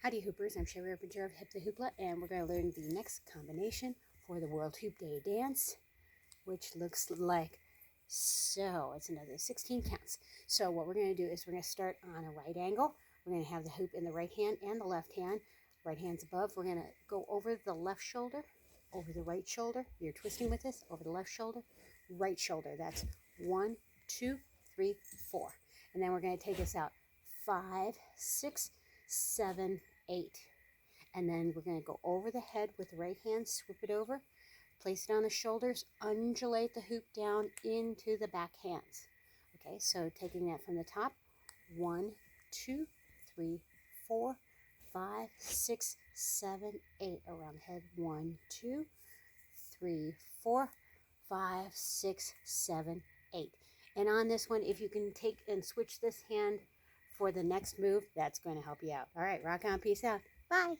Howdy Hoopers, I'm Sherry Repenger of Hip the Hoopla, and we're going to learn the next combination for the World Hoop Day dance, which looks like so. It's another 16 counts. So what we're going to do is we're going to start on a right angle. We're going to have the hoop in the right hand and the left hand. Right hand's above. We're going to go over the left shoulder, over the right shoulder. You're twisting with this, over the left shoulder, right shoulder. That's 1, 2, 3, 4. And then we're going to take this out 5, 6, 7, 8. And then we're going to go over the head with the right hand, swoop it over, place it on the shoulders, undulate the hoop down into the back hands. Okay, so taking that from the top, 1, 2, 3, 4, 5, 6, 7, 8. Around the head, 1, 2, 3, 4, 5, 6, 7, 8. And on this one, if you can take and switch this hand for the next move, that's going to help you out. All right, rock on, peace out. Bye.